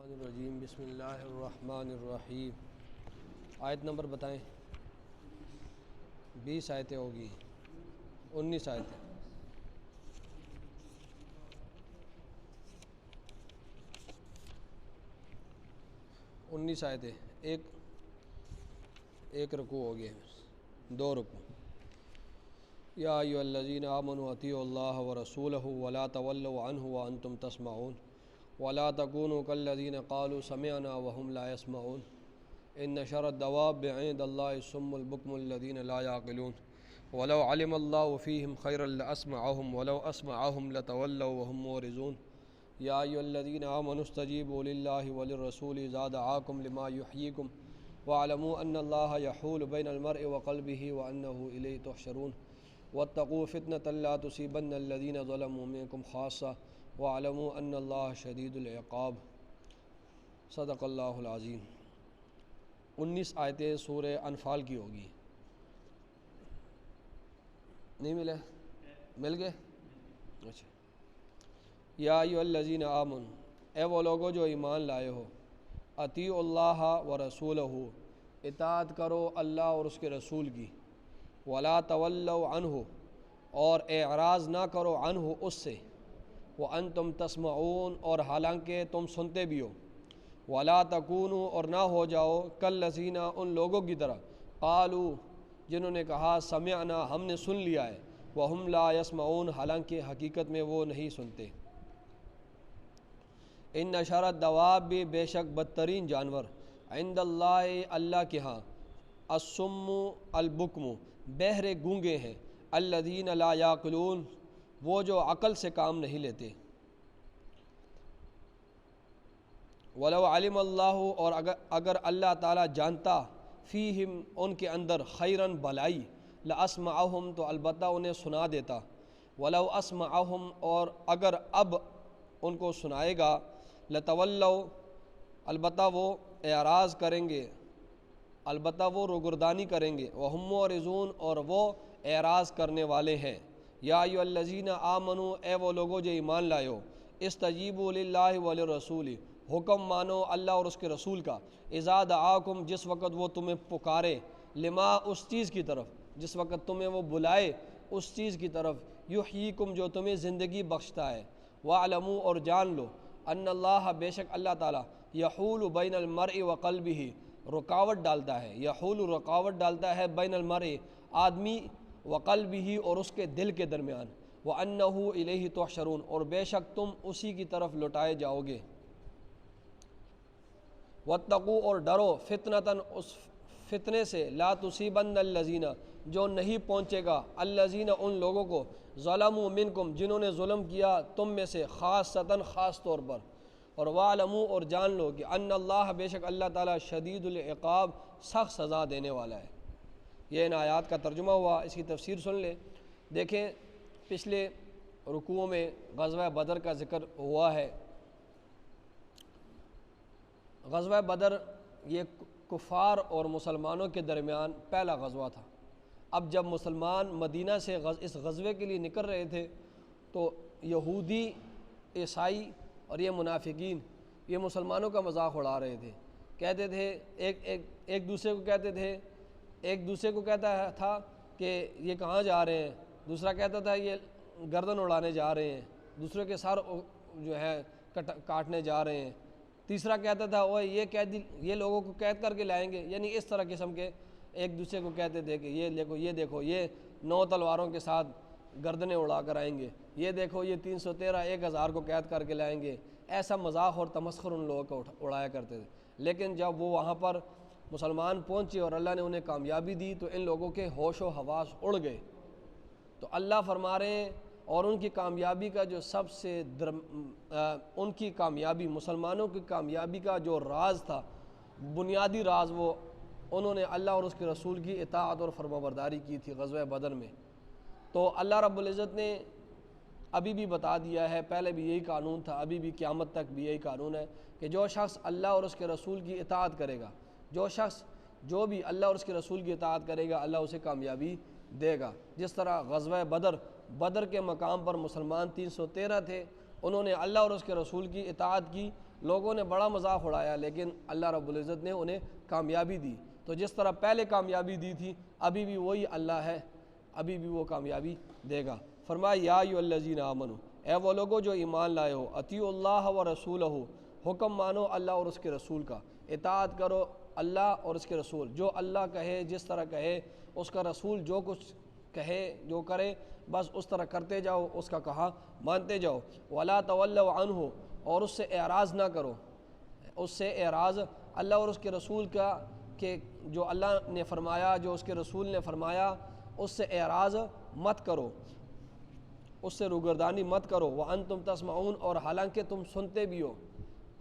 الرجیم بسم اللہ الرحمن الرحیم۔ آیت نمبر بتائیں۔ 20 آیتیں ہوگی، 19 آیتیں۔ انیس آیتیں، ایک رکوع ہو گئے، 2 رکوع۔ یا ایھا الذین آمنوا اطیعوا اللہ ورسولہ ولا تولوا عنہ وانتم تسمعون ولا تکونوا کالذین قالوا سمعنا وهم لا يسمعون ان شر الدواب عند اللہ الصم البکم الذین لا يعقلون ولو علم اللہ فیہم خیرا لاسمعهم ولو اسمعهم لتولوا وهم معرضون یا ایھا الذین آمنوا استجیبوا للہ وللرسول اذا دعاکم لما یحییکم واعلموا ان اللہ یحول بین المرء وقلبہ وانہ الیہ تحشرون واتقوا فتنة لا تصیبن الذین ظلموا منکم خاصہ واعلموا ان اللہ شدید العقاب۔ صدق اللہ العظیم۔ 19 آیتیں سورہ انفال کی ہوگی۔ نہیں ملے؟ مل گئے؟ اچھا۔ یا ایھا الذین آمنوا، اے وہ لوگوں جو ایمان لائے ہو، اطیعوا اللہ ورسولہ، اطاعت کرو اللہ اور اس کے رسول کی، ولا تولوا عنہ، اور اعراض نہ کرو عنہ اس سے، وانتم تسمعون، اور حالانکہ تم سنتے بھی ہو، ولا تکونوا، اور نہ ہو جاؤ کالذین، ان لوگوں کی طرح، قالوا، جنہوں نے کہا سمعنا، ہم نے سن لیا ہے، وہم لا یسمعون، حالانکہ حقیقت میں وہ نہیں سنتے۔ ان شر الدواب، بے شک بدترین جانور، عند اللہ، اللہ کے ہاں، الصم البکم، بہرے گونگے ہیں، الذین لا یعقلون، وہ جو عقل سے کام نہیں لیتے۔ ولو علم اللہ، اور اگر اللہ تعالیٰ جانتا، فیہم، ان کے اندر، خیرن، بھلائی، لاسمعہم، تو البتہ انہیں سنا دیتا، ولو اسمعہم، اور اگر اب ان کو سنائے گا، لتولوا، البتہ وہ اعراض کریں گے، البتہ وہ روگردانی کریں گے، وہم معرضون، اور وہ اعراض کرنے والے ہیں۔ یا ایھا الذین آمنوا، اے وہ لوگوں جو ایمان لائے ہو، استجیبوا للہ وللرسول، حکم مانو اللہ اور اس کے رسول کا، اذا دعاکم، جس وقت وہ تمہیں پکارے، لما، اس چیز کی طرف، جس وقت تمہیں وہ بلائے اس چیز کی طرف، یحییکم، جو تمہیں زندگی بخشتا ہے، واعلموا، اور جان لو، ان اللہ، بے شک اللہ تعالیٰ، یحول بین المرء وقلبہ، رکاوٹ ڈالتا ہے، یحول، رکاوٹ ڈالتا ہے، بین المرء، آدمی، وقلبہ، اور اس کے دل کے درمیان، وانہ الیہ تحشرون، اور بے شک تم اسی کی طرف لوٹائے جاؤ گے۔ واتقوا، اور ڈرو، فتنۃ، اس فتنے سے، لا تصیبن الذین، جو نہیں پہنچے گا، الذین، ان لوگوں کو، ظلموا منکم، جنہوں نے ظلم کیا تم میں سے، خاصۃ، خاص طور پر، اور واعلموا، اور جان لو کہ ان اللہ، بے شک اللہ تعالیٰ، شدید العقاب، سخت سزا دینے والا ہے۔ یہ ان آیات کا ترجمہ ہوا، اس کی تفسیر سن لیں۔ دیکھیں، پچھلے رکوع میں غزوہ بدر کا ذکر ہوا ہے۔ غزوہ بدر یہ کفار اور مسلمانوں کے درمیان پہلا غزوہ تھا۔ اب جب مسلمان مدینہ سے اس غزوے کے لیے نکل رہے تھے تو یہودی، عیسائی اور یہ منافقین یہ مسلمانوں کا مذاق اڑا رہے تھے، کہتے تھے، ایک دوسرے کو کہتے تھے، ایک دوسرے کو کہتا تھا کہ یہ کہاں جا رہے ہیں، دوسرا کہتا تھا یہ گردن اڑانے جا رہے ہیں، دوسرے کے سر جو ہے کاٹنے جا رہے ہیں، تیسرا کہتا تھا اوے یہ لوگوں کو قید کر کے لائیں گے، یعنی اس طرح قسم کے ایک دوسرے کو کہتے تھے کہ یہ دیکھو یہ 9 تلواروں کے ساتھ گردنیں اڑا کر آئیں گے، یہ دیکھو یہ 313 1000 کو قید کر کے لائیں گے۔ ایسا مذاق اور تمسخر ان لوگوں کو اڑایا کرتے تھے۔ لیکن جب وہ وہاں پر مسلمان پہنچے اور اللہ نے انہیں کامیابی دی تو ان لوگوں کے ہوش و حواس اڑ گئے۔ تو اللہ فرما رہے ہیں، اور ان کی کامیابی کا جو سب سے ان کی کامیابی، مسلمانوں کی کامیابی کا جو راز تھا، بنیادی راز، وہ انہوں نے اللہ اور اس کے رسول کی اطاعت اور فرمانبرداری کی تھی غزوہ بدر میں۔ تو اللہ رب العزت نے ابھی بھی بتا دیا ہے، پہلے بھی یہی قانون تھا، ابھی بھی قیامت تک بھی یہی قانون ہے کہ جو شخص اللہ اور اس کے رسول کی اطاعت کرے گا، جو بھی اللہ اور اس کے رسول کی اطاعت کرے گا، اللہ اسے کامیابی دے گا۔ جس طرح غزوہ بدر کے مقام پر مسلمان 313 تھے، انہوں نے اللہ اور اس کے رسول کی اطاعت کی، لوگوں نے بڑا مذاق اڑایا، لیکن اللہ رب العزت نے انہیں کامیابی دی۔ تو جس طرح پہلے کامیابی دی تھی ابھی بھی وہی اللہ ہے، ابھی بھی وہ کامیابی دے گا۔ فرمایا یا ایھا الذین آمنو، اے وہ لوگوں جو ایمان لائے ہو، اطیعوا اللہ و رسولہ، حکم مانو اللہ اور اس کے رسول کا، اطاعت کرو اللہ اور اس کے رسول، جو اللہ کہے جس طرح کہے، اس کا رسول جو کچھ کہے جو کرے بس اس طرح کرتے جاؤ، اس کا کہا مانتے جاؤ۔ ولا تولوا عنہ، اور اس سے اعراض نہ کرو، اس سے اعراض اللہ اور اس کے رسول کا، کہ جو اللہ نے فرمایا جو اس کے رسول نے فرمایا اس سے اعراض مت کرو، اس سے روگردانی مت کرو۔ وانتم تسمعون، اور حالانکہ تم سنتے بھی ہو،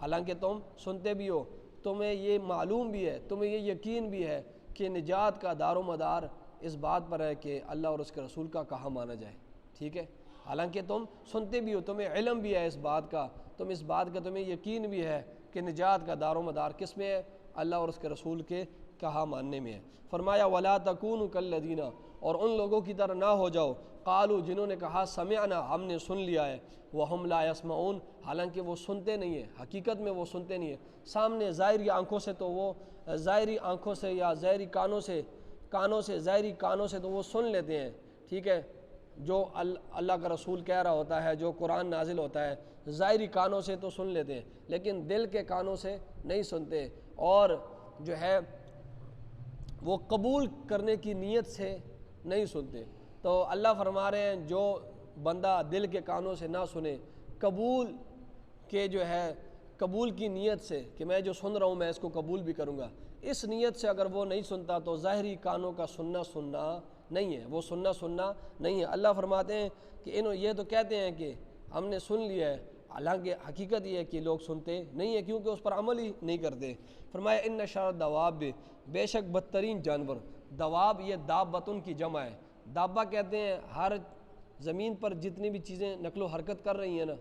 حالانکہ تم سنتے بھی ہو، تمہیں یہ معلوم بھی ہے، تمہیں یہ یقین بھی ہے کہ نجات کا دار و مدار اس بات پر ہے کہ اللہ اور اس کے رسول کا کہا مانا جائے، ٹھیک ہے۔ حالانکہ تم سنتے بھی ہو، تمہیں علم بھی ہے اس بات کا، اس بات کا تمہیں یقین بھی ہے کہ نجات کا دار و مدار کس میں ہے؟ اللہ اور اس کے رسول کے کہا ماننے میں ہے۔ فرمایا ولا تکونوا کالذین، اور ان لوگوں کی طرح نہ ہو جاؤ، قالوا جنہوں نے کہا سمعنا ہم نے سن لیا ہے، وہم لا یسمعون حالانکہ وہ سنتے نہیں ہیں، حقیقت میں وہ سنتے نہیں ہیں۔ سامنے ظاہری آنکھوں سے تو وہ ظاہری آنکھوں سے یا ظاہری کانوں سے ظاہری کانوں سے تو وہ سن لیتے ہیں، ٹھیک ہے، جو اللہ کا رسول کہہ رہا ہوتا ہے، جو قرآن نازل ہوتا ہے ظاہری کانوں سے تو سن لیتے ہیں، لیکن دل کے کانوں سے نہیں سنتے، اور جو ہے وہ قبول کرنے کی نیت سے نہیں سنتے۔ تو اللہ فرما رہے ہیں جو بندہ دل کے کانوں سے نہ سنے، قبول کے جو ہے قبول کی نیت سے کہ میں جو سن رہا ہوں میں اس کو قبول بھی کروں گا، اس نیت سے اگر وہ نہیں سنتا تو ظاہری کانوں کا سننا نہیں ہے، وہ سننا نہیں ہے۔ اللہ فرماتے ہیں کہ یہ تو کہتے ہیں کہ ہم نے سن لیا ہے، حالانکہ حقیقت یہ ہے کہ لوگ سنتے نہیں ہیں کیونکہ اس پر عمل ہی نہیں کرتے۔ فرمایا ان شر الدواب، بے شک بدترین جانور، دواب یہ دابتن کی جمع ہے، دابہ کہتے ہیں ہر زمین پر جتنی بھی چیزیں نقل و حرکت کر رہی ہیں نا،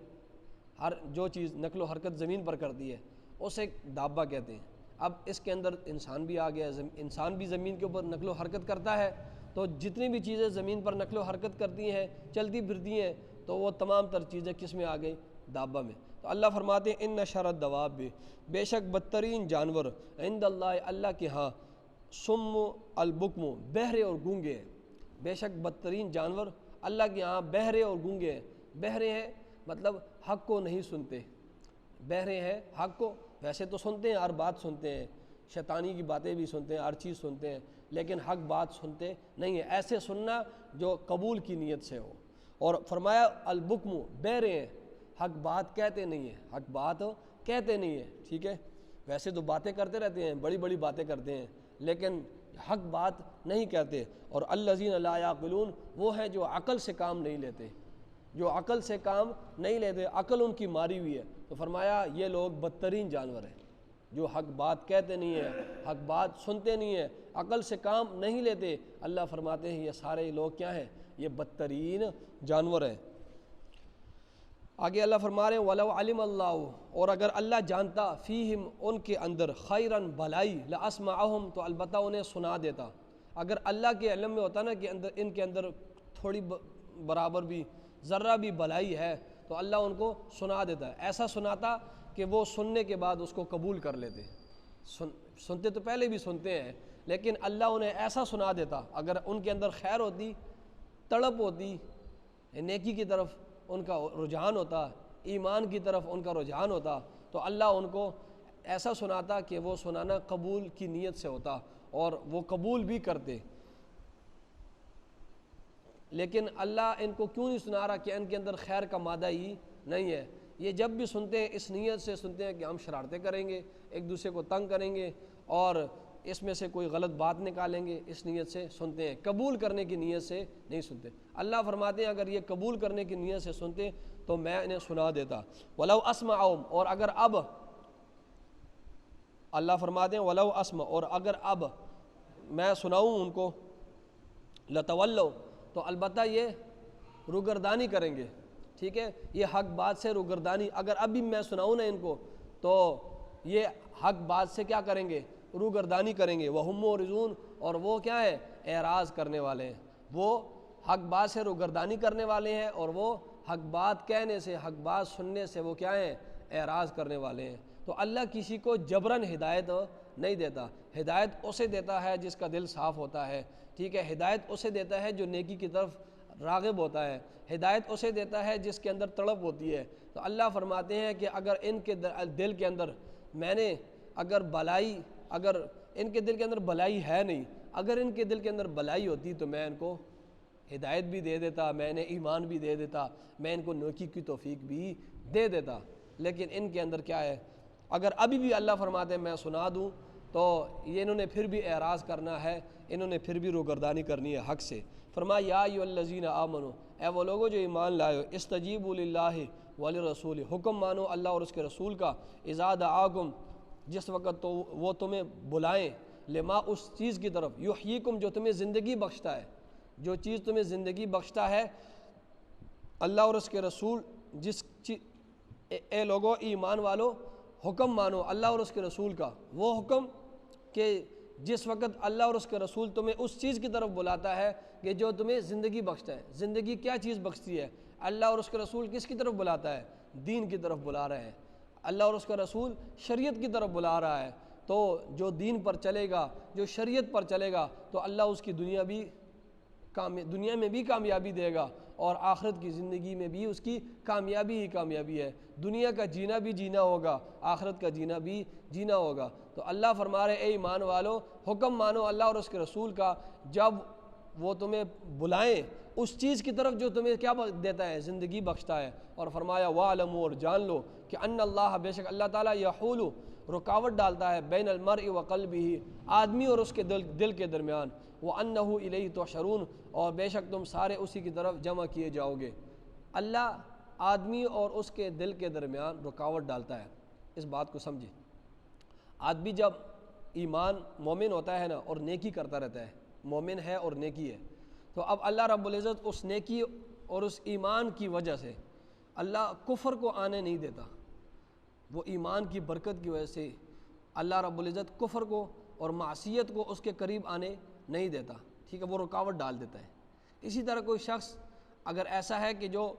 ہر جو چیز نقل و حرکت زمین پر کرتی ہے اسے دابہ کہتے ہیں۔ اب اس کے اندر انسان بھی آ گیا، انسان بھی زمین کے اوپر نقل و حرکت کرتا ہے، تو جتنی بھی چیزیں زمین پر نقل و حرکت کرتی ہیں چلتی پھرتی ہیں تو وہ تمام تر چیزیں کس میں آ گئی؟ دابہ میں۔ تو اللہ فرماتے ہیں ان شر الدواب، بے شک بدترین جانور، عند اللہ اللہ کے ہاں، سم البکم بہرے اور گونگے ہیں، بے شک بدترین جانور اللہ کے ہاں بہرے اور گونگے ہیں۔ بہرے ہیں مطلب حق کو نہیں سنتے، بہرے ہیں حق کو ویسے تو سنتے ہیں، ہر بات سنتے ہیں، شیطانی کی باتیں بھی سنتے ہیں، ہر چیز سنتے ہیں، لیکن حق بات سنتے نہیں ہیں، ایسے سننا جو قبول کی نیت سے ہو۔ اور فرمایا البکم بہرے ہیں، حق بات کہتے نہیں ہیں، حق بات کہتے نہیں ہیں، ٹھیک ہے، ویسے تو باتیں کرتے رہتے ہیں، بڑی بڑی باتیں کرتے ہیں لیکن حق بات نہیں کہتے۔ اور الذین لا یعقلون وہ ہیں جو عقل سے کام نہیں لیتے، جو عقل سے کام نہیں لیتے، عقل ان کی ماری ہوئی ہے۔ تو فرمایا یہ لوگ بدترین جانور ہیں، جو حق بات کہتے نہیں ہیں، حق بات سنتے نہیں ہیں، عقل سے کام نہیں لیتے۔ اللہ فرماتے ہیں یہ سارے لوگ کیا ہیں؟ یہ بدترین جانور ہیں۔ آگے اللہ فرما رہے ہیں وَلَوْ عَلِمَ اللَّهُ، اور اگر اللہ جانتا فیہم ان کے اندر خیراً بھلائی، لَأَسْمَعَهُمْ تو البتہ انہیں سنا دیتا۔ اگر اللہ کے علم میں ہوتا نا کہ ان کے اندر تھوڑی برابر بھی ذرہ بھی بھلائی ہے تو اللہ ان کو سنا دیتا ہے، ایسا سناتا کہ وہ سننے کے بعد اس کو قبول کر لیتے۔ سنتے تو پہلے بھی سنتے ہیں لیکن اللہ انہیں ایسا سنا دیتا، اگر ان کے اندر خیر ہوتی، تڑپ ہوتی، نیکی کی طرف ان کا رجحان ہوتا، ایمان کی طرف ان کا رجحان ہوتا، تو اللہ ان کو ایسا سناتا کہ وہ سنانا قبول کی نیت سے ہوتا اور وہ قبول بھی کرتے۔ لیکن اللہ ان کو کیوں نہیں سنا رہا کہ ان کے اندر خیر کا مادہ ہی نہیں ہے؟ یہ جب بھی سنتے ہیں اس نیت سے سنتے ہیں کہ ہم شرارتیں کریں گے، ایک دوسرے کو تنگ کریں گے اور اس میں سے کوئی غلط بات نکالیں گے، اس نیت سے سنتے ہیں، قبول کرنے کی نیت سے نہیں سنتے۔ اللہ فرماتے ہیں اگر یہ قبول کرنے کی نیت سے سنتے تو میں انہیں سنا دیتا۔ وَلَوْ أَسْمَعُهُمْ، اور اگر اب اللہ فرماتے ہیں وَلَوْ أَسْمَعُ، اور اگر اب میں سناؤں ان کو، لَتَوَلَّوْا تو البتہ یہ روگردانی کریں گے، ٹھیک ہے، یہ حق بات سے روگردانی، اگر ابھی میں سناؤں نا ان کو تو یہ حق بات سے کیا کریں گے؟ روگردانی کریں گے۔ وَهُمْ مُعْرِضُونَ، اور وہ کیا ہے؟ اعراض کرنے والے ہیں، وہ حق بات سے روگردانی کرنے والے ہیں اور وہ حق بات کہنے سے، حق بات سننے سے وہ کیا ہیں؟ اعراض کرنے والے ہیں۔ تو اللہ کسی کو جبراً ہدایت نہیں دیتا، ہدایت اسے دیتا ہے جس کا دل صاف ہوتا ہے، ٹھیک ہے، ہدایت اسے دیتا ہے جو نیکی کی طرف راغب ہوتا ہے، ہدایت اسے دیتا ہے جس کے اندر تڑپ ہوتی ہے۔ تو اللہ فرماتے ہیں کہ اگر ان کے دل کے اندر میں نے اگر ان کے دل کے اندر بلائی ہے نہیں، اگر ان کے دل کے اندر بلائی ہوتی تو میں ان کو ہدایت بھی دے دیتا، میں نے ایمان بھی دے دیتا، میں ان کو نیکی کی توفیق بھی دے دیتا، لیکن ان کے اندر کیا ہے؟ اگر ابھی بھی اللہ فرماتے ہیں میں سنا دوں تو یہ انہوں نے پھر بھی اعراض کرنا ہے، انہوں نے پھر بھی روگردانی کرنی ہے حق سے۔ فرمایا یا ایھا الذین آمنو، اے وہ لوگو جو ایمان لائے ہو، استجیبوا للہ وللرسول، حکم مانو اللہ اور اس کے رسول کا، اذا دعاکم، جس وقت تو وہ تمہیں بلائیں، لما، اس چیز کی طرف، یحییکم، جو تمہیں زندگی بخشتا ہے، جو چیز تمہیں زندگی بخشتا ہے، اللہ اور اس کے رسول اے لوگو ایمان والو، حکم مانو اللہ اور اس کے رسول کا، وہ حکم کہ جس وقت اللہ اور اس کے رسول تمہیں اس چیز کی طرف بلاتا ہے کہ جو تمہیں زندگی بخشتا ہے۔ زندگی کیا چیز بخشتی ہے؟ اللہ اور اس کے رسول کس کی طرف بلاتا ہے؟ دین کی طرف بلا رہے ہیں، اللہ اور اس کا رسول شریعت کی طرف بلا رہا ہے۔ تو جو دین پر چلے گا، جو شریعت پر چلے گا، تو اللہ اس کی دنیا میں بھی کامیابی دے گا، اور آخرت کی زندگی میں بھی اس کی کامیابی ہی کامیابی ہے۔ دنیا کا جینا بھی جینا ہوگا، آخرت کا جینا بھی جینا ہوگا۔ تو اللہ فرما رہے اے ایمان والو، حکم مانو اللہ اور اس کے رسول کا جب وہ تمہیں بلائیں اس چیز کی طرف جو تمہیں کیا دیتا ہے؟ زندگی بخشتا ہے۔ اور فرمایا وَاعْلَمُوا، اور جان لو کہ ان اللہ، بے شک اللہ تعالیٰ، یحول، رکاوٹ ڈالتا ہے، بین المرء وقلبہ، آدمی اور اس کے دل کے درمیان، وَأَنَّهُ إِلَيْهِ تُحْشَرُونَ، اور بے شک تم سارے اسی کی طرف جمع کیے جاؤ گے۔ اللہ آدمی اور اس کے دل کے درمیان رکاوٹ ڈالتا ہے، اس بات کو سمجھے۔ آدمی جب ایمان مومن ہوتا ہے نا، اور نیکی کرتا رہتا ہے، مومن ہے اور نیکی ہے، تو اب اللہ رب العزت اس نیکی اور اس ایمان کی وجہ سے اللہ کفر کو آنے نہیں دیتا۔ وہ ایمان کی برکت کی وجہ سے اللہ رب العزت کفر کو اور معصیت کو اس کے قریب آنے نہیں دیتا، ٹھیک ہے، وہ رکاوٹ ڈال دیتا ہے۔ اسی طرح کوئی شخص اگر ایسا ہے کہ جو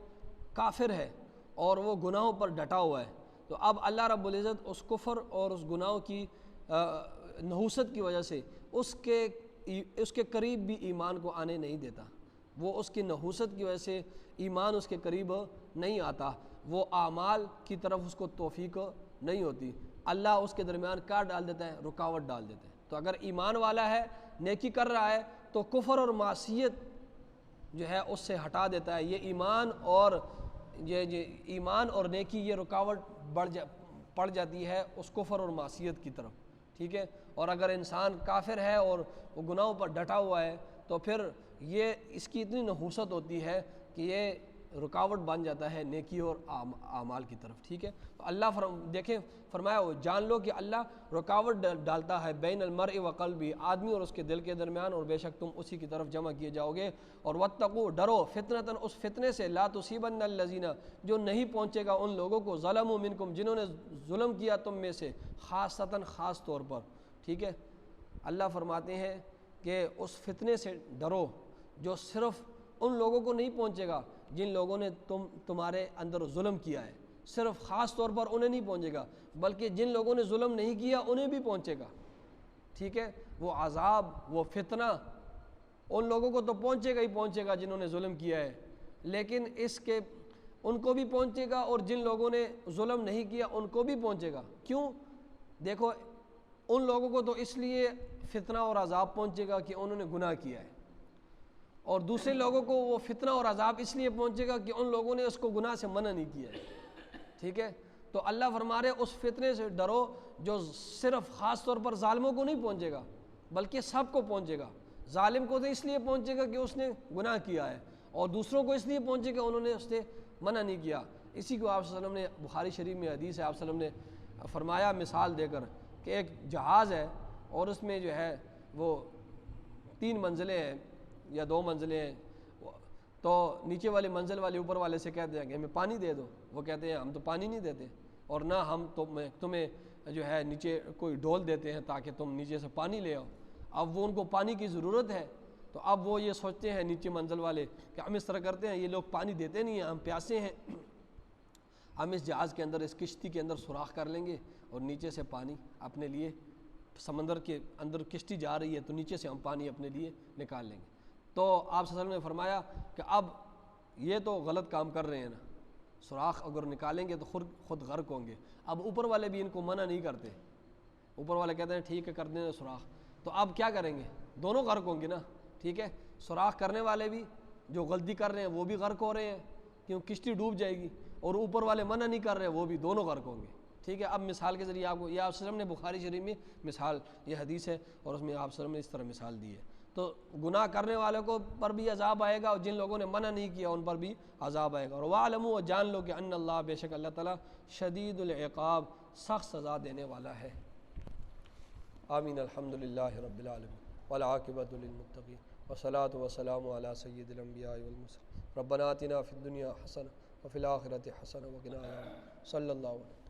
کافر ہے اور وہ گناہوں پر ڈٹا ہوا ہے، تو اب اللہ رب العزت اس کفر اور اس گناہوں کی نحوست کی وجہ سے اس کے قریب بھی ایمان کو آنے نہیں دیتا۔ وہ اس کی نحوست کی وجہ سے ایمان اس کے قریب نہیں آتا، وہ اعمال کی طرف اس کو توفیق نہیں ہوتی، اللہ اس کے درمیان کیا ڈال دیتا ہے؟ رکاوٹ ڈال دیتا ہے۔ تو اگر ایمان والا ہے، نیکی کر رہا ہے، تو کفر اور معصیت جو ہے اس سے ہٹا دیتا ہے۔ یہ ایمان اور نیکی، یہ رکاوٹ پڑ جاتی ہے اس کفر اور معصیت کی طرف، ٹھیک ہے۔ اور اگر انسان کافر ہے اور وہ گناہوں پر ڈٹا ہوا ہے، تو پھر یہ اس کی اتنی نحوست ہوتی ہے کہ یہ رکاوٹ بن جاتا ہے نیکی اور اعمال کی طرف، ٹھیک ہے۔ تو اللہ دیکھیں فرمایا جان لو کہ اللہ رکاوٹ ڈالتا ہے بین المرء وقلبہ، آدمی اور اس کے دل کے درمیان، اور بے شک تم اسی کی طرف جمع کیے جاؤ گے۔ اور واتقوا، ڈرو، فتنۃ، اس فتنے سے، لا تصیبن الذین، جو نہیں پہنچے گا ان لوگوں کو، ظلموا منکم، جنہوں نے ظلم کیا تم میں سے، خاصتاً، خاص طور پر، ٹھیک ہے۔ اللہ فرماتے ہیں کہ اس فتنے سے ڈرو جو صرف ان لوگوں کو نہیں پہنچے گا جن لوگوں نے تمہارے اندر ظلم کیا ہے، صرف خاص طور پر انہیں نہیں پہنچے گا، بلکہ جن لوگوں نے ظلم نہیں کیا انہیں بھی پہنچے گا، ٹھیک ہے۔ وہ عذاب، وہ فتنہ ان لوگوں کو تو پہنچے گا ہی پہنچے گا جنہوں نے ظلم کیا ہے، لیکن ان کو بھی پہنچے گا، اور جن لوگوں نے ظلم نہیں کیا ان کو بھی پہنچے گا۔ کیوں؟ دیکھو، ان لوگوں کو تو اس لیے فتنہ اور عذاب پہنچے گا کہ انہوں نے گناہ کیا ہے، اور دوسرے لوگوں کو وہ فتنہ اور عذاب اس لیے پہنچے گا کہ ان لوگوں نے اس کو گناہ سے منع نہیں کیا ہے، ٹھیک ہے۔ تو اللہ فرما رہے اس فتنے سے ڈرو جو صرف خاص طور پر ظالموں کو نہیں پہنچے گا بلکہ سب کو پہنچے گا۔ ظالم کو تو اس لیے پہنچے گا کہ اس نے گناہ کیا ہے، اور دوسروں کو اس لیے پہنچے گا انہوں نے اس سے منع نہیں کیا۔ اسی کو آپ صلی اللہ علیہ وسلم نے، بخاری شریف میں حدیث ہے، آپ صلی اللہ علیہ وسلم نے فرمایا مثال دے کر کہ ایک جہاز ہے، اور اس میں جو ہے وہ 3 منزلیں ہیں یا 2 منزلیں ہیں، تو نیچے والے منزل والے اوپر والے سے کہتے ہیں کہ ہمیں پانی دے دو، وہ کہتے ہیں ہم تو پانی نہیں دیتے، اور نہ ہم تمہیں جو ہے نیچے کوئی ڈول دیتے ہیں تاکہ تم نیچے سے پانی لے آؤ۔ اب وہ ان کو پانی کی ضرورت ہے، تو اب وہ یہ سوچتے ہیں نیچے منزل والے کہ ہم اس طرح کرتے ہیں، یہ لوگ پانی دیتے نہیں ہیں، ہم پیاسے ہیں، ہم اس جہاز کے اندر، اس کشتی کے اندر سوراخ کر لیں گے اور نیچے سے پانی اپنے لیے، سمندر کے اندر کشتی جا رہی ہے تو نیچے سے ہم پانی اپنے لیے نکال لیں گے۔ تو آپ صلی اللہ علیہ وسلم نے فرمایا کہ اب یہ تو غلط کام کر رہے ہیں نا، سوراخ اگر نکالیں گے تو خود غرق ہوں گے۔ اب اوپر والے بھی ان کو منع نہیں کرتے، اوپر والے کہتے ہیں ٹھیک ہے کر دیں سوراخ، تو اب کیا کریں گے؟ دونوں غرق ہوں گے نا، ٹھیک ہے، سوراخ کرنے والے بھی جو غلطی کر رہے ہیں وہ بھی غرق ہو رہے ہیں کیوں کشتی ڈوب جائے گی، اور اوپر والے منع نہیں کر رہے وہ بھی، دونوں غرق ہوں گے، ٹھیک ہے۔ اب مثال کے ذریعے آپ کو، یہ آپ صلی اللہ علیہ وسلم نے بخاری شریف میں مثال، یہ حدیث ہے اور اس میں آپ صلی اللہ علیہ وسلم نے اس طرح مثال دی ہے۔ تو گناہ کرنے والوں کو پر بھی عذاب آئے گا اور جن لوگوں نے منع نہیں کیا ان پر بھی عذاب آئے گا۔ اور وَاعْلَمُوا، اور جان لو کہ ان اللہ، بے شک اللہ تعالیٰ شدید العقاب، سخت سزا دینے والا ہے۔ آمین۔ الحمدللہ رب العالمین والعاقبۃ للمتقین والصلاۃ والسلام علی سید الانبیاء والمرسلین۔ ربنا آتنا فی الدنیا حسنہ وفی الآخرۃ حسنہ وقنا عذاب النار۔ صلی اللہ علیہ وسلم۔